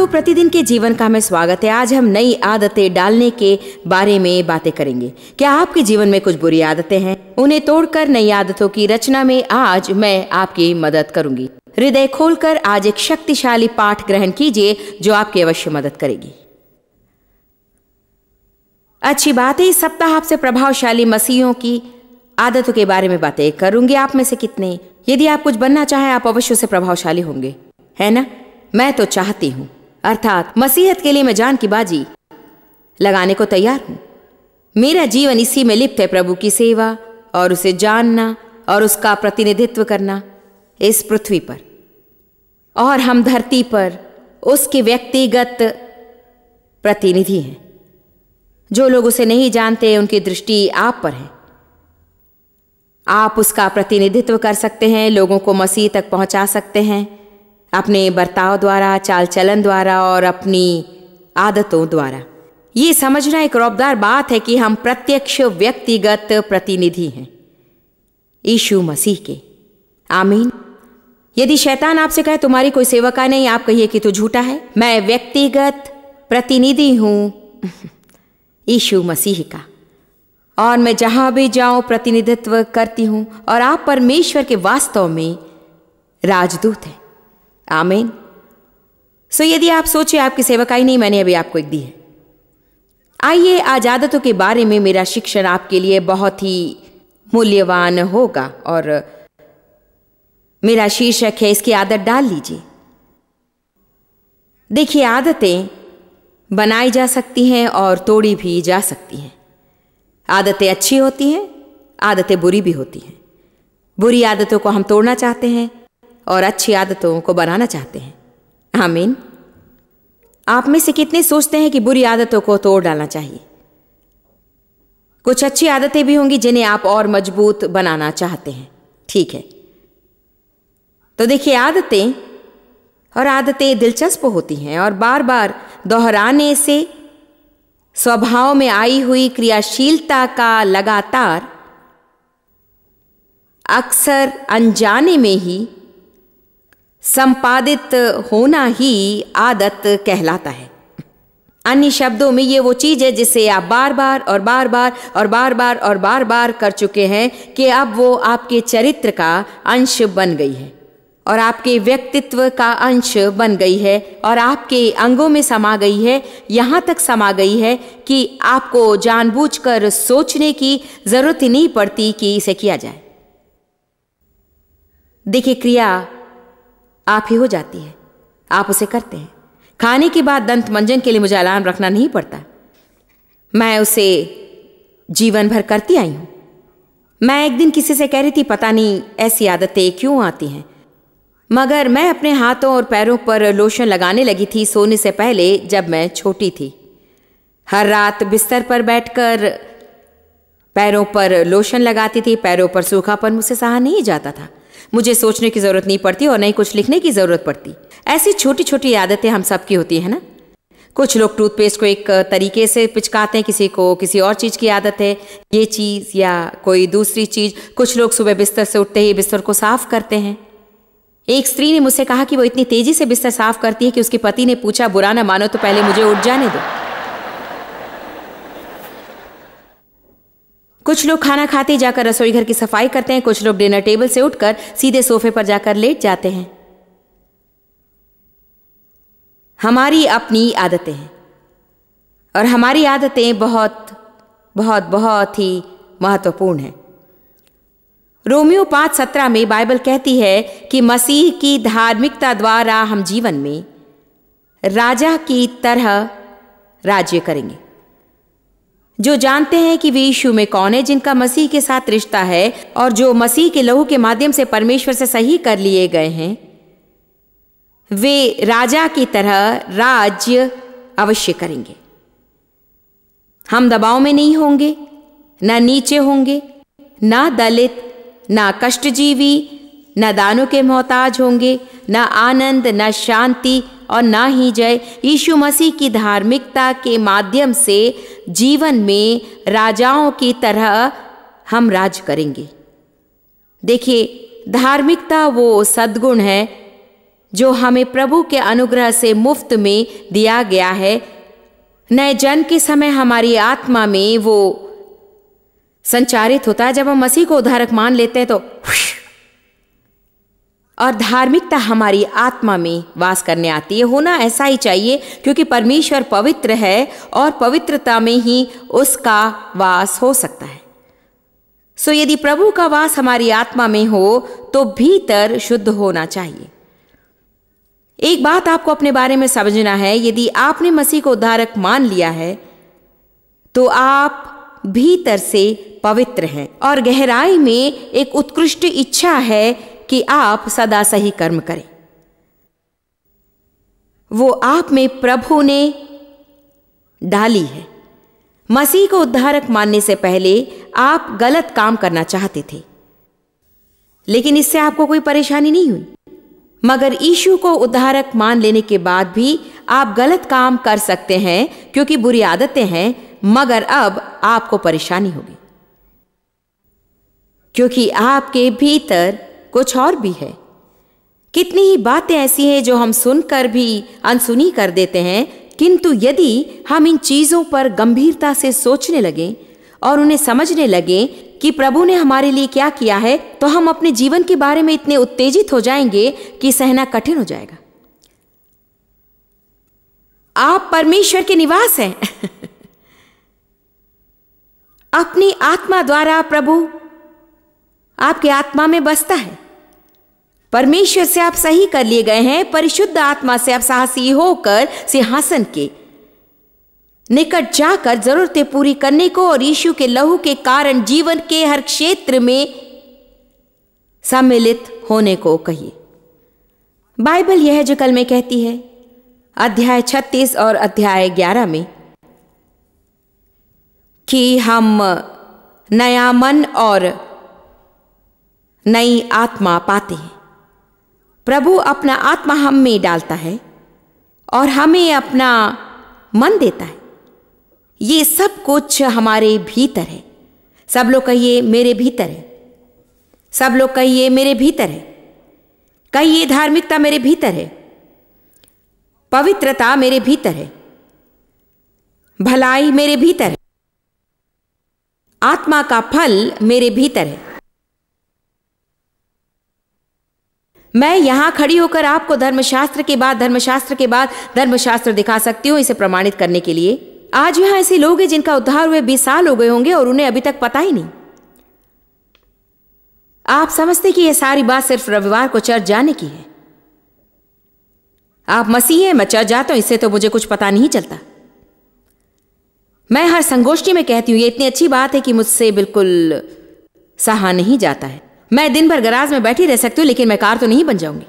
तो प्रतिदिन के जीवन का में स्वागत है। आज हम नई आदतें डालने के बारे में बातें करेंगे। क्या आपके जीवन में कुछ बुरी आदतें हैं? उन्हें तोड़कर नई आदतों की रचना में आज मैं आपकी मदद करूंगी। हृदय खोलकर आज एक शक्तिशाली पाठ ग्रहण कीजिए जो आपकी अवश्य मदद करेगी। अच्छी बात है, इस सप्ताह आपसे प्रभावशाली मसीहों की आदतों के बारे में बातें करूंगी। आप में से कितने, यदि आप कुछ बनना चाहें, आप अवश्य से प्रभावशाली होंगे, है ना? मैं तो चाहती हूं, अर्थात मसीहत के लिए मैं जान की बाजी लगाने को तैयार हूं। मेरा जीवन इसी में लिप्त है, प्रभु की सेवा और उसे जानना और उसका प्रतिनिधित्व करना इस पृथ्वी पर, और हम धरती पर उसके व्यक्तिगत प्रतिनिधि हैं। जो लोग उसे नहीं जानते उनकी दृष्टि आप पर है। आप उसका प्रतिनिधित्व कर सकते हैं, लोगों को मसीह तक पहुंचा सकते हैं अपने बर्ताव द्वारा, चाल चलन द्वारा और अपनी आदतों द्वारा। ये समझना एक रौबदार बात है कि हम प्रत्यक्ष व्यक्तिगत प्रतिनिधि हैं यीशु मसीह के। आमीन। यदि शैतान आपसे कहे तुम्हारी कोई सेवका नहीं, आप कहिए कि तू झूठा है। मैं व्यक्तिगत प्रतिनिधि हूं यीशु मसीह का, और मैं जहां भी जाऊं प्रतिनिधित्व करती हूं, और आप परमेश्वर के वास्तव में राजदूत हैं। आमीन। सो यदि आप सोचे आपकी सेवकाई नहीं, मैंने अभी आपको एक दी है। आइए, आज आदतों के बारे में मेरा शिक्षण आपके लिए बहुत ही मूल्यवान होगा, और मेरा शीर्षक है इसकी आदत डाल लीजिए। देखिए, आदतें बनाई जा सकती हैं और तोड़ी भी जा सकती हैं। आदतें अच्छी होती हैं, आदतें बुरी भी होती हैं। बुरी आदतों को हम तोड़ना चाहते हैं और अच्छी आदतों को बनाना चाहते हैं। आमीन। आप में से कितने सोचते हैं कि बुरी आदतों को तोड़ डालना चाहिए? कुछ अच्छी आदतें भी होंगी जिन्हें आप और मजबूत बनाना चाहते हैं। ठीक है, तो देखिए, आदतें दिलचस्प होती हैं और बार बार दोहराने से स्वभाव में आई हुई क्रियाशीलता का लगातार, अक्सर अनजाने में ही संपादित होना ही आदत कहलाता है। अन्य शब्दों में ये वो चीज है जिसे आप बार बार और बार बार और बार बार और बार बार कर चुके हैं कि अब वो आपके चरित्र का अंश बन गई है और आपके व्यक्तित्व का अंश बन गई है और आपके अंगों में समा गई है। यहां तक समा गई है कि आपको जानबूझकर सोचने की जरूरत ही नहीं पड़ती कि इसे किया जाए। देखिए, क्रिया आप ही हो जाती है, आप उसे करते हैं। खाने के बाद दंत मंजन के लिए मुझे अलार्म रखना नहीं पड़ता, मैं उसे जीवन भर करती आई हूं। मैं एक दिन किसी से कह रही थी, पता नहीं ऐसी आदतें क्यों आती हैं, मगर मैं अपने हाथों और पैरों पर लोशन लगाने लगी थी सोने से पहले जब मैं छोटी थी। हर रात बिस्तर पर बैठकर पैरों पर लोशन लगाती थी। पैरों पर सूखापन मुझसे सहा नहीं जाता था। मुझे सोचने की जरूरत नहीं पड़ती और नहीं कुछ लिखने की जरूरत पड़ती। ऐसी छोटी छोटी आदतें हम सबकी होती है ना। कुछ लोग टूथपेस्ट को एक तरीके से पिचकाते हैं, किसी को किसी और चीज की आदत है, ये चीज या कोई दूसरी चीज। कुछ लोग सुबह बिस्तर से उठते ही बिस्तर को साफ करते हैं। एक स्त्री ने मुझसे कहा कि वो इतनी तेजी से बिस्तर साफ करती है कि उसके पति ने पूछा, बुरा ना मानो तो पहले मुझे उठ जाने दो। कुछ लोग खाना खाते जाकर रसोई घर की सफाई करते हैं। कुछ लोग डिनर टेबल से उठकर सीधे सोफे पर जाकर लेट जाते हैं। हमारी अपनी आदतें हैं और हमारी आदतें बहुत बहुत बहुत ही महत्वपूर्ण हैं। रोमियो 5:17 में बाइबल कहती है कि मसीह की धार्मिकता द्वारा हम जीवन में राजा की तरह राज्य करेंगे। जो जानते हैं कि वे यीशु में कौन है, जिनका मसीह के साथ रिश्ता है और जो मसीह के लहू के माध्यम से परमेश्वर से सही कर लिए गए हैं, वे राजा की तरह राज्य अवश्य करेंगे। हम दबाव में नहीं होंगे, ना नीचे होंगे, ना दलित, ना कष्टजीवी, न दानों के मोहताज होंगे, न आनंद, न शांति और ना ही जय। यीशु मसीह की धार्मिकता के माध्यम से जीवन में राजाओं की तरह हम राज करेंगे। देखिए, धार्मिकता वो सद्गुण है जो हमें प्रभु के अनुग्रह से मुफ्त में दिया गया है। नए जन्म के समय हमारी आत्मा में वो संचारित होता है। जब हम मसीह को उद्धारक मान लेते हैं तो और धार्मिकता हमारी आत्मा में वास करने आती है। होना ऐसा ही चाहिए, क्योंकि परमेश्वर पवित्र है और पवित्रता में ही उसका वास हो सकता है। सो यदि प्रभु का वास हमारी आत्मा में हो तो भीतर शुद्ध होना चाहिए। एक बात आपको अपने बारे में समझना है, यदि आपने मसीह को उद्धारक मान लिया है तो आप भीतर से पवित्र हैं और गहराई में एक उत्कृष्ट इच्छा है कि आप सदा सही कर्म करें। वो आप में प्रभु ने डाली है। मसीह को उद्धारक मानने से पहले आप गलत काम करना चाहते थे, लेकिन इससे आपको कोई परेशानी नहीं हुई। मगर यीशु को उद्धारक मान लेने के बाद भी आप गलत काम कर सकते हैं, क्योंकि बुरी आदतें हैं, मगर अब आपको परेशानी होगी, क्योंकि आपके भीतर कुछ और भी है। कितनी ही बातें ऐसी हैं जो हम सुनकर भी अनसुनी कर देते हैं, किंतु यदि हम इन चीजों पर गंभीरता से सोचने लगें और उन्हें समझने लगें कि प्रभु ने हमारे लिए क्या किया है, तो हम अपने जीवन के बारे में इतने उत्तेजित हो जाएंगे कि सहना कठिन हो जाएगा। आप परमेश्वर के निवास हैं। अपनी आत्मा द्वारा प्रभु आपके आत्मा में बसता है। परमेश्वर से आप सही कर लिए गए हैं। परिशुद्ध आत्मा से आप साहसी होकर सिंहासन के निकट जाकर जरूरतें पूरी करने को और यीशु के लहू के कारण जीवन के हर क्षेत्र में सम्मिलित होने को कहिए। बाइबल यह जो कल में कहती है अध्याय 36 और अध्याय 11 में कि हम नया मन और नई आत्मा पाते हैं। प्रभु अपना आत्मा हम में डालता है और हमें अपना मन देता है। ये सब कुछ हमारे भीतर है। सब लोग कहिए मेरे भीतर है। सब लोग कहिए मेरे भीतर है। कहिए धार्मिकता मेरे भीतर है, पवित्रता मेरे भीतर है, भलाई मेरे भीतर है, आत्मा का फल मेरे भीतर है। मैं यहां खड़ी होकर आपको धर्मशास्त्र के बाद धर्मशास्त्र के बाद धर्मशास्त्र दिखा सकती हूं, इसे प्रमाणित करने के लिए। आज यहां ऐसे लोग हैं जिनका उद्धार हुए 20 साल हो गए होंगे और उन्हें अभी तक पता ही नहीं। आप समझते कि यह सारी बात सिर्फ रविवार को चर्च जाने की है। आप मसीह हैं, मैं चर्च जाता हूं, इससे तो मुझे कुछ पता नहीं चलता। मैं हर संगोष्ठी में कहती हूं ये इतनी अच्छी बात है कि मुझसे बिल्कुल सहा नहीं जाता है। मैं दिन भर गराज में बैठी रह सकती हूं, लेकिन मैं कार तो नहीं बन जाऊंगी।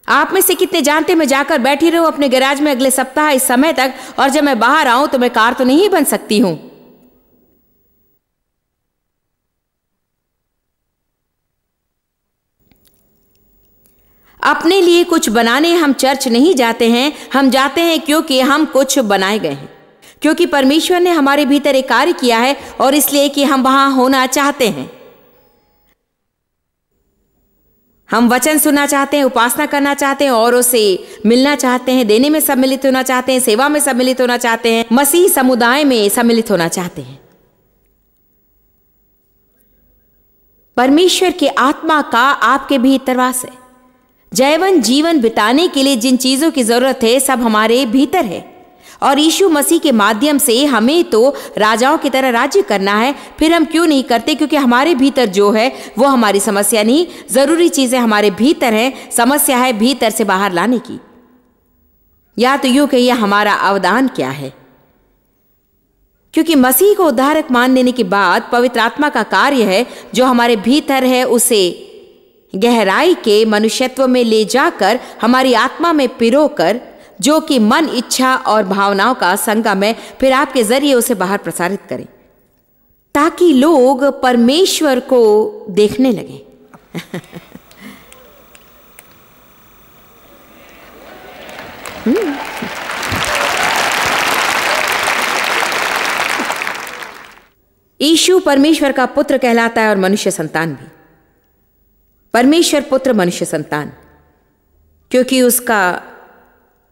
आप में से कितने जानते मैं जाकर बैठी रहूं अपने गैराज में अगले सप्ताह इस समय तक, और जब मैं बाहर आऊं तो मैं कार तो नहीं बन सकती हूं। अपने लिए कुछ बनाने हम चर्च नहीं जाते हैं, हम जाते हैं क्योंकि हम कुछ बनाए गए हैं, क्योंकि परमेश्वर ने हमारे भीतर एक कार्य किया है और इसलिए कि हम वहां होना चाहते हैं। हम वचन सुनना चाहते हैं, उपासना करना चाहते हैं, औरों से मिलना चाहते हैं, देने में सम्मिलित होना चाहते हैं, सेवा में सम्मिलित होना चाहते हैं, मसीह समुदाय में सम्मिलित होना चाहते हैं। परमेश्वर के आत्मा का आपके भीतर वास है। जैवन जीवन बिताने के लिए जिन चीजों की जरूरत है सब हमारे भीतर है, और यीशु मसीह के माध्यम से हमें तो राजाओं की तरह राज्य करना है। फिर हम क्यों नहीं करते? क्योंकि हमारे भीतर जो है वो हमारी समस्या नहीं, जरूरी चीजें हमारे भीतर हैं। समस्या है भीतर से बाहर लाने की, या तो यूं कहिए हमारा अवदान क्या है। क्योंकि मसीह को उद्धारक मान लेने के बाद पवित्र आत्मा का कार्य है जो हमारे भीतर है, उसे गहराई के मनुष्यत्व में ले जाकर हमारी आत्मा में पिरोकर, जो कि मन, इच्छा और भावनाओं का संगम है, फिर आपके जरिए उसे बाहर प्रसारित करें ताकि लोग परमेश्वर को देखने लगे। यीशु परमेश्वर का पुत्र कहलाता है और मनुष्य संतान भी। परमेश्वर पुत्र मनुष्य संतान, क्योंकि उसका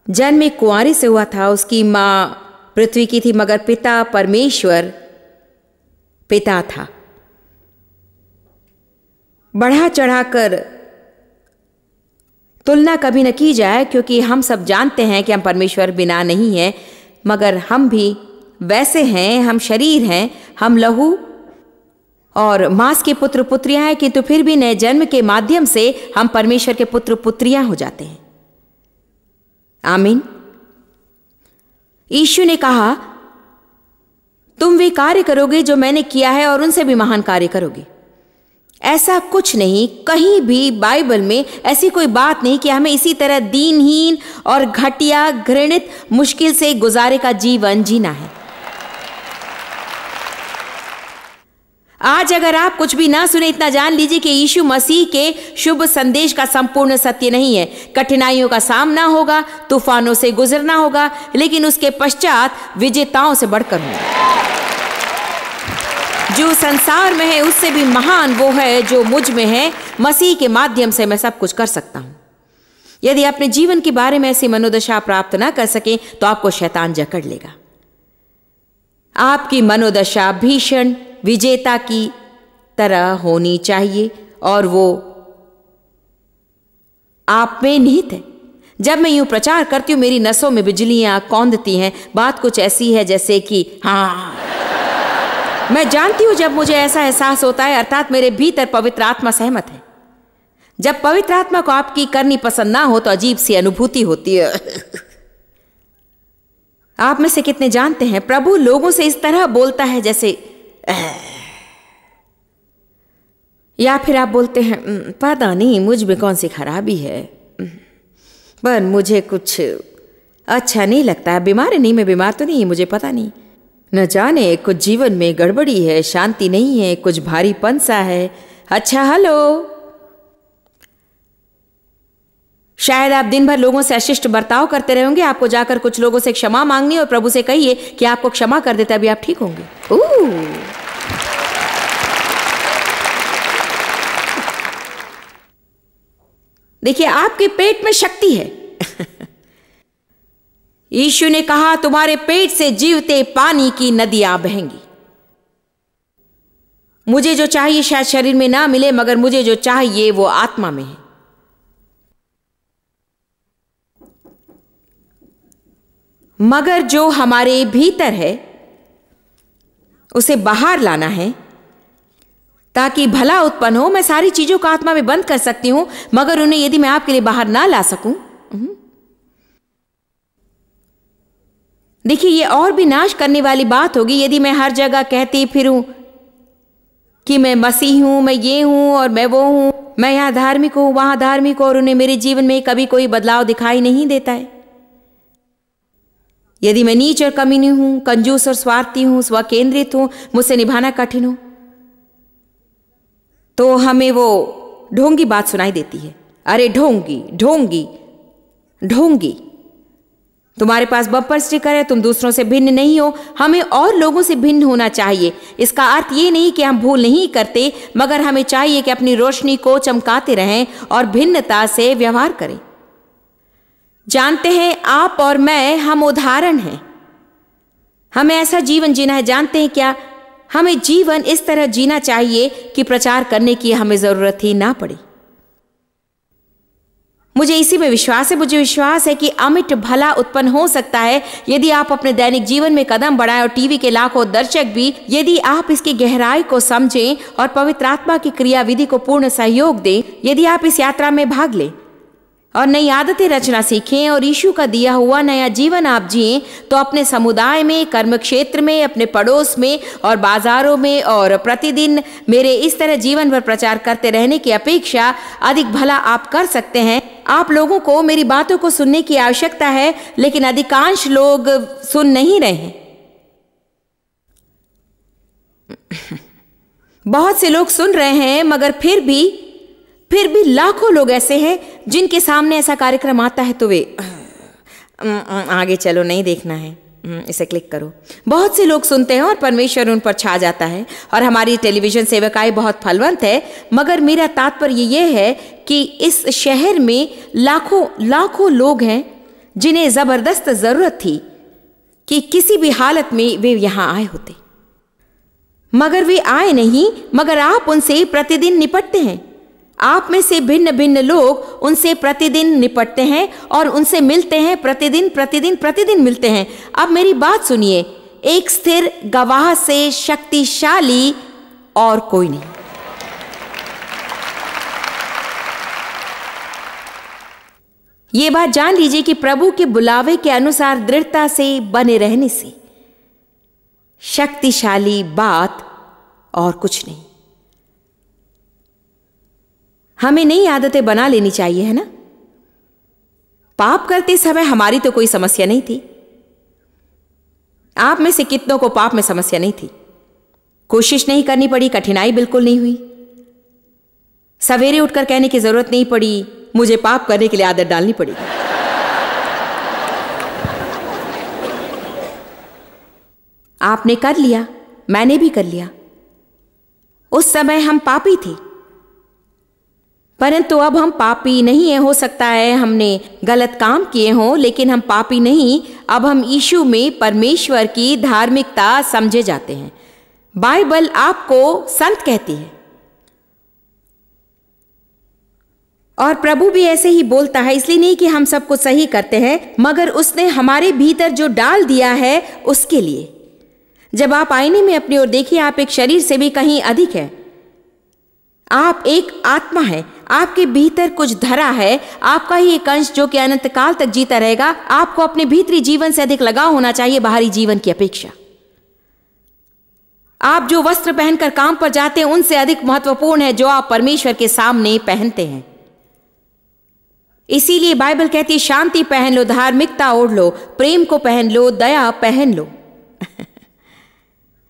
जन्म एक कुंवारी से हुआ था। उसकी मां पृथ्वी की थी, मगर पिता परमेश्वर पिता था। बढ़ा चढ़ाकर तुलना कभी न की जाए, क्योंकि हम सब जानते हैं कि हम परमेश्वर बिना नहीं हैं, मगर हम भी वैसे हैं। हम शरीर हैं, हम लहू और मांस के पुत्र पुत्रियां हैं, किंतु फिर भी नए जन्म के माध्यम से हम परमेश्वर के पुत्र पुत्रियां हो जाते हैं। आमीन। यीशु ने कहा, तुम वे कार्य करोगे जो मैंने किया है और उनसे भी महान कार्य करोगे। ऐसा कुछ नहीं, कहीं भी बाइबल में ऐसी कोई बात नहीं कि हमें इसी तरह दीनहीन और घटिया, घृणित, मुश्किल से गुजारे का जीवन जीना है। आज अगर आप कुछ भी ना सुने, इतना जान लीजिए कि यीशु मसीह के शुभ संदेश का संपूर्ण सत्य नहीं है। कठिनाइयों का सामना होगा, तूफानों से गुजरना होगा, लेकिन उसके पश्चात विजेताओं से बढ़कर होगा। जो संसार में है उससे भी महान वो है जो मुझ में है। मसीह के माध्यम से मैं सब कुछ कर सकता हूं। यदि अपने जीवन के बारे में ऐसी मनोदशा प्राप्त ना कर सके तो आपको शैतान जकड़ लेगा। आपकी मनोदशा भीषण विजेता की तरह होनी चाहिए और वो आप में निहित है। जब मैं यूं प्रचार करती हूं, मेरी नसों में बिजलियां कौंधती हैं। बात कुछ ऐसी है जैसे कि हाँ, मैं जानती हूं जब मुझे ऐसा एहसास होता है, अर्थात मेरे भीतर पवित्र आत्मा सहमत है। जब पवित्र आत्मा को आपकी करनी पसंद ना हो तो अजीब सी अनुभूति होती है। आप में से कितने जानते हैं प्रभु लोगों से इस तरह बोलता है जैसे, या फिर आप बोलते हैं पता नहीं मुझ में कौन सी खराबी है, पर मुझे कुछ अच्छा नहीं लगता। बीमार नहीं, मैं बीमार तो नहीं, मुझे पता नहीं, न जाने कुछ जीवन में गड़बड़ी है, शांति नहीं है, कुछ भारीपन सा है। अच्छा हेलो, शायद आप दिन भर लोगों से अशिष्ट बर्ताव करते रहेंगे। आपको जाकर कुछ लोगों से क्षमा मांगनी और प्रभु से कहिए कि आपको क्षमा कर देता, अभी आप ठीक होंगे। देखिए, आपके पेट में शक्ति है। यीशु ने कहा, तुम्हारे पेट से जीवते पानी की नदियां बहेंगी। मुझे जो चाहिए शायद शरीर में ना मिले, मगर मुझे जो चाहिए वो आत्मा में है। मगर जो हमारे भीतर है उसे बाहर लाना है ताकि भला उत्पन्न हो। मैं सारी चीजों को आत्मा में बंद कर सकती हूं, मगर उन्हें यदि मैं आपके लिए बाहर ना ला सकूं, देखिए ये और भी नाश करने वाली बात होगी यदि मैं हर जगह कहती फिरूं कि मैं मसीह हूं, मैं ये हूं और मैं वो हूं, मैं यहां धार्मिक हूं, वहां धार्मिक हूं, और उन्हें मेरे जीवन में कभी कोई बदलाव दिखाई नहीं देता है। यदि मैं नीच और कमीनी हूं, कंजूस और स्वार्थी हूं, स्वकेंद्रित हूं, मुझसे निभाना कठिन हो, तो हमें वो ढोंगी बात सुनाई देती है। अरे ढोंगी ढोंगी ढोंगी, तुम्हारे पास बम्पर स्टिकर है, तुम दूसरों से भिन्न नहीं हो। हमें और लोगों से भिन्न होना चाहिए। इसका अर्थ ये नहीं कि हम भूल नहीं करते, मगर हमें चाहिए कि अपनी रोशनी को चमकाते रहें और भिन्नता से व्यवहार करें। जानते हैं, आप और मैं, हम उदाहरण हैं। हमें ऐसा जीवन जीना है। जानते हैं क्या, हमें जीवन इस तरह जीना चाहिए कि प्रचार करने की हमें जरूरत ही ना पड़े। मुझे इसी में विश्वास है। मुझे विश्वास है कि अमिट भला उत्पन्न हो सकता है यदि आप अपने दैनिक जीवन में कदम बढ़ाएं, और टीवी के लाखों दर्शक भी, यदि आप इसकी गहराई को समझें और पवित्र आत्मा की क्रियाविधि को पूर्ण सहयोग दें। यदि आप इस यात्रा में भाग लें और नई आदतें रचना सीखें और यीशु का दिया हुआ नया जीवन आप जिएं, तो अपने समुदाय में, कर्म क्षेत्र में, अपने पड़ोस में और बाजारों में और प्रतिदिन मेरे इस तरह जीवन भर प्रचार करते रहने की अपेक्षा अधिक भला आप कर सकते हैं। आप लोगों को मेरी बातों को सुनने की आवश्यकता है, लेकिन अधिकांश लोग सुन नहीं रहे हैं। बहुत से लोग सुन रहे हैं, मगर फिर भी लाखों लोग ऐसे हैं जिनके सामने ऐसा कार्यक्रम आता है तो वे आगे चलो, नहीं देखना है, इसे क्लिक करो। बहुत से लोग सुनते हैं और परमेश्वर उन पर छा जाता है और हमारी टेलीविजन सेवकाई बहुत फलवंत है, मगर मेरा तात्पर्य यह है कि इस शहर में लाखों लाखों लोग हैं जिन्हें जबरदस्त जरूरत थी कि किसी भी हालत में वे यहां आए होते, मगर वे आए नहीं। मगर आप उनसे प्रतिदिन निपटते हैं। आप में से भिन्न भिन्न लोग उनसे प्रतिदिन निपटते हैं और उनसे मिलते हैं, प्रतिदिन प्रतिदिन प्रतिदिन मिलते हैं। अब मेरी बात सुनिए, एक स्थिर गवाह से शक्तिशाली और कोई नहीं। ये बात जान लीजिए कि प्रभु के बुलावे के अनुसार दृढ़ता से बने रहने से शक्तिशाली बात और कुछ नहीं। हमें नई आदतें बना लेनी चाहिए, है ना? पाप करते समय हमारी तो कोई समस्या नहीं थी। आप में से कितनों को पाप में समस्या नहीं थी? कोशिश नहीं करनी पड़ी, कठिनाई बिल्कुल नहीं हुई। सवेरे उठकर कहने की जरूरत नहीं पड़ी, मुझे पाप करने के लिए आदत डालनी पड़ेगी। आपने कर लिया, मैंने भी कर लिया। उस समय हम पापी थे, परंतु अब हम पापी नहीं है। हो सकता है हमने गलत काम किए हों, लेकिन हम पापी नहीं। अब हम यीशु में परमेश्वर की धार्मिकता समझे जाते हैं। बाइबल आपको संत कहती है और प्रभु भी ऐसे ही बोलता है। इसलिए नहीं कि हम सब कुछ सही करते हैं, मगर उसने हमारे भीतर जो डाल दिया है उसके लिए। जब आप आईने में अपनी ओर देखिए, आप एक शरीर से भी कहीं अधिक है। आप एक आत्मा है, आपके भीतर कुछ धरा है, आपका ही एक अंश जो कि अनंत काल तक जीता रहेगा। आपको अपने भीतरी जीवन से अधिक लगाव होना चाहिए बाहरी जीवन की अपेक्षा। आप जो वस्त्र पहनकर काम पर जाते हैं उनसे अधिक महत्वपूर्ण है जो आप परमेश्वर के सामने पहनते हैं। इसीलिए बाइबल कहती है, शांति पहन लो, धार्मिकता ओढ़ लो, प्रेम को पहन लो, दया पहन लो।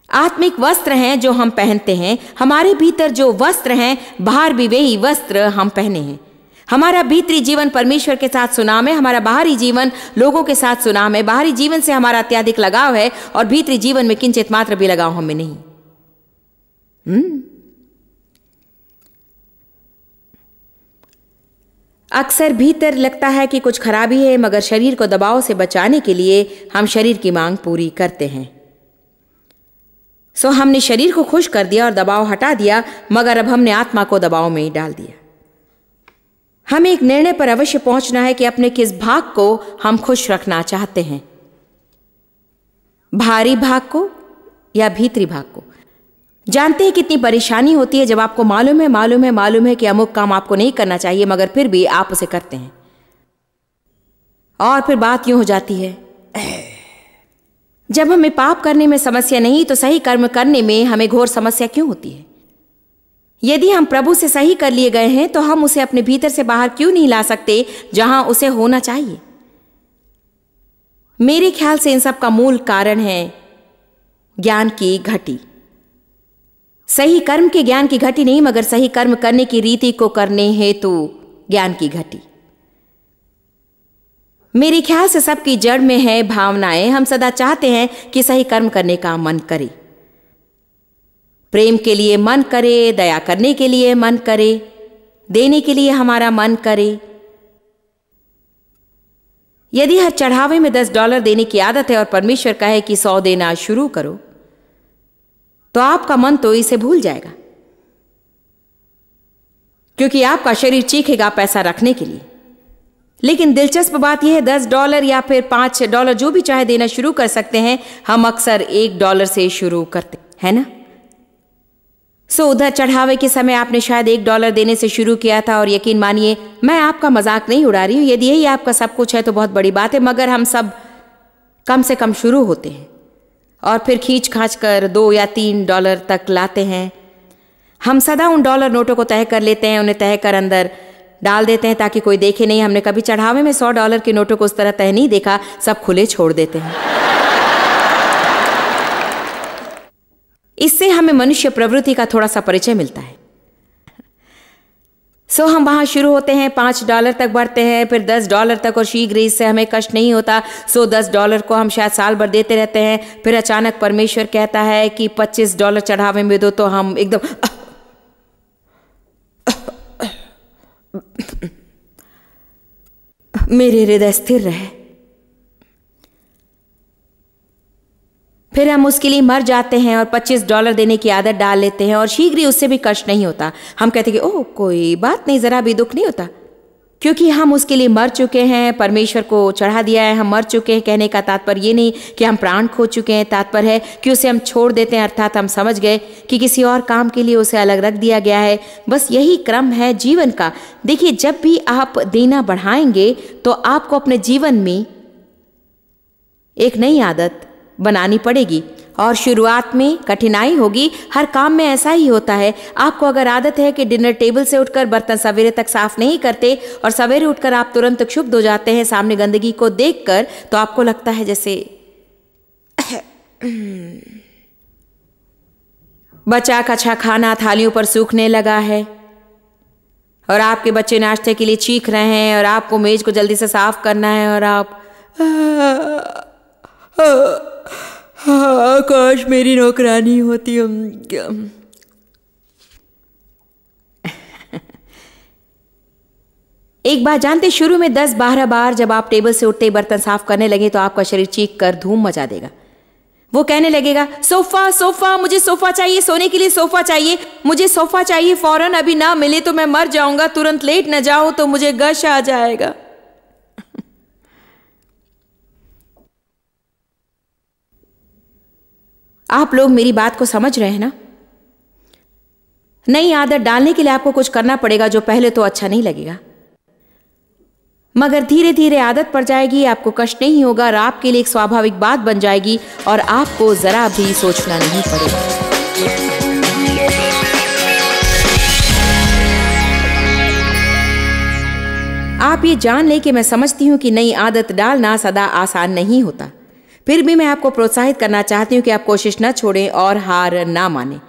आत्मिक वस्त्र हैं जो हम पहनते हैं। हमारे भीतर जो वस्त्र हैं, बाहर भी वही वस्त्र हम पहने हैं। हमारा भीतरी जीवन परमेश्वर के साथ सुनाम है, हमारा बाहरी जीवन लोगों के साथ सुनाम है। बाहरी जीवन से हमारा अत्यधिक लगाव है और भीतरी जीवन में किंचित मात्र भी लगाव हमें नहीं। अक्सर भीतर लगता है कि कुछ खराबी है, मगर शरीर को दबाव से बचाने के लिए हम शरीर की मांग पूरी करते हैं। हमने शरीर को खुश कर दिया और दबाव हटा दिया, मगर अब हमने आत्मा को दबाव में डाल दिया। हमें एक निर्णय पर अवश्य पहुंचना है कि अपने किस भाग को हम खुश रखना चाहते हैं, बाहरी भाग को या भीतरी भाग को। जानते हैं कितनी परेशानी होती है जब आपको मालूम है कि अमुक काम आपको नहीं करना चाहिए, मगर फिर भी आप उसे करते हैं। और फिर बात यूं हो जाती है, जब हमें पाप करने में समस्या नहीं तो सही कर्म करने में हमें घोर समस्या क्यों होती है? यदि हम प्रभु से सही कर लिए गए हैं तो हम उसे अपने भीतर से बाहर क्यों नहीं ला सकते जहां उसे होना चाहिए? मेरे ख्याल से इन सब का मूल कारण है ज्ञान की घटी। सही कर्म के ज्ञान की घटी नहीं, मगर सही कर्म करने की रीति को करने हेतु ज्ञान की घटी। मेरे ख्याल से सबकी जड़ में है भावनाएं। हम सदा चाहते हैं कि सही कर्म करने का मन करे, प्रेम के लिए मन करे, दया करने के लिए मन करे, देने के लिए हमारा मन करे। यदि हर चढ़ावे में $10 देने की आदत है और परमेश्वर कहे कि 100 देना शुरू करो, तो आपका मन तो इसे भूल जाएगा, क्योंकि आपका शरीर चीखेगा पैसा रखने के लिए। लेकिन दिलचस्प बात यह है, $10 या फिर $5 जो भी चाहे देना शुरू कर सकते हैं। हम अक्सर $1 से शुरू करते हैं ना। उधर चढ़ावे के समय आपने शायद $1 देने से शुरू किया था, और यकीन मानिए मैं आपका मजाक नहीं उड़ा रही हूं। यदि यही आपका सब कुछ है तो बहुत बड़ी बात है, मगर हम सब कम से कम शुरू होते हैं और फिर खींच खांच कर $2 या $3 तक लाते हैं। हम सदा उन डॉलर नोटों को तय कर लेते हैं, उन्हें तय कर अंदर डाल देते हैं ताकि कोई देखे नहीं। हमने कभी चढ़ावे में $100 के नोटों को उस तरह तय नहीं देखा, सब खुले छोड़ देते हैं। इससे हमें मनुष्य प्रवृत्ति का थोड़ा सा परिचय मिलता है। हम वहाँ शुरू होते हैं, $5 तक बढ़ते हैं, फिर $10 तक, और शीघ्र इससे हमें कष्ट नहीं होता। $10 को हम शायद साल भर देते रहते हैं। फिर अचानक परमेश्वर कहता है कि $25 चढ़ावे में दो, तो हम एकदम मेरे हृदय स्थिर रहे। फिर हम उसके लिए मर जाते हैं और $25 देने की आदत डाल लेते हैं, और शीघ्र ही उससे भी कष्ट नहीं होता। हम कहते हैं कि ओह कोई बात नहीं, जरा भी दुख नहीं होता, क्योंकि हम उसके लिए मर चुके हैं, परमेश्वर को चढ़ा दिया है, हम मर चुके हैं। कहने का तात्पर्य ये नहीं कि हम प्राण खो चुके हैं, तात्पर्य है कि उसे हम छोड़ देते हैं, अर्थात हम समझ गए कि किसी और काम के लिए उसे अलग रख दिया गया है। बस यही क्रम है जीवन का। देखिए, जब भी आप देना बढ़ाएंगे तो आपको अपने जीवन में एक नई आदत बनानी पड़ेगी, और शुरुआत में कठिनाई होगी। हर काम में ऐसा ही होता है। आपको अगर आदत है कि डिनर टेबल से उठकर बर्तन सवेरे तक साफ नहीं करते, और सवेरे उठकर आप तुरंत क्षुब्ध हो जाते हैं सामने गंदगी को देखकर, तो आपको लगता है जैसे बचा कचा खाना थालियों पर सूखने लगा है, और आपके बच्चे नाश्ते के लिए चीख रहे हैं, और आपको मेज को जल्दी से साफ करना है, और आप काश मेरी नौकरानी होती। एक बात जानते, शुरू में 10-12 बार जब आप टेबल से उठते ही बर्तन साफ करने लगे तो आपका शरीर चीख कर धूम मचा देगा। वो कहने लगेगा सोफा सोफा, मुझे सोफा चाहिए, सोने के लिए सोफा चाहिए, मुझे सोफा चाहिए फौरन, अभी ना मिले तो मैं मर जाऊंगा, तुरंत लेट न जाऊं तो मुझे गश आ जाएगा। आप लोग मेरी बात को समझ रहे हैं ना? नई आदत डालने के लिए आपको कुछ करना पड़ेगा जो पहले तो अच्छा नहीं लगेगा, मगर धीरे धीरे आदत पड़ जाएगी, आपको कष्ट नहीं होगा, और आपके लिए एक स्वाभाविक बात बन जाएगी, और आपको जरा भी सोचना नहीं पड़ेगा। आप ये जान लें कि मैं समझती हूं कि नई आदत डालना सदा आसान नहीं होता। फिर भी मैं आपको प्रोत्साहित करना चाहती हूँ कि आप कोशिश न छोड़ें और हार ना मानें।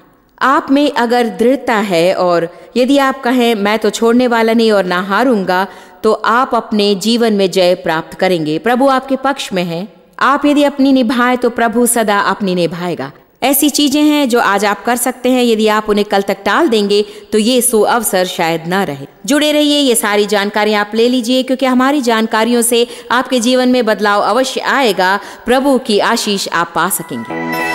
आप में अगर दृढ़ता है, और यदि आप कहें मैं तो छोड़ने वाला नहीं और ना हारूंगा, तो आप अपने जीवन में जय प्राप्त करेंगे। प्रभु आपके पक्ष में है। आप यदि अपनी निभाएं तो प्रभु सदा अपनी निभाएगा। ऐसी चीजें हैं जो आज आप कर सकते हैं, यदि आप उन्हें कल तक टाल देंगे तो ये सुअवसर शायद ना रहे। जुड़े रहिए, ये सारी जानकारी आप ले लीजिए, क्योंकि हमारी जानकारियों से आपके जीवन में बदलाव अवश्य आएगा। प्रभु की आशीष आप पा सकेंगे।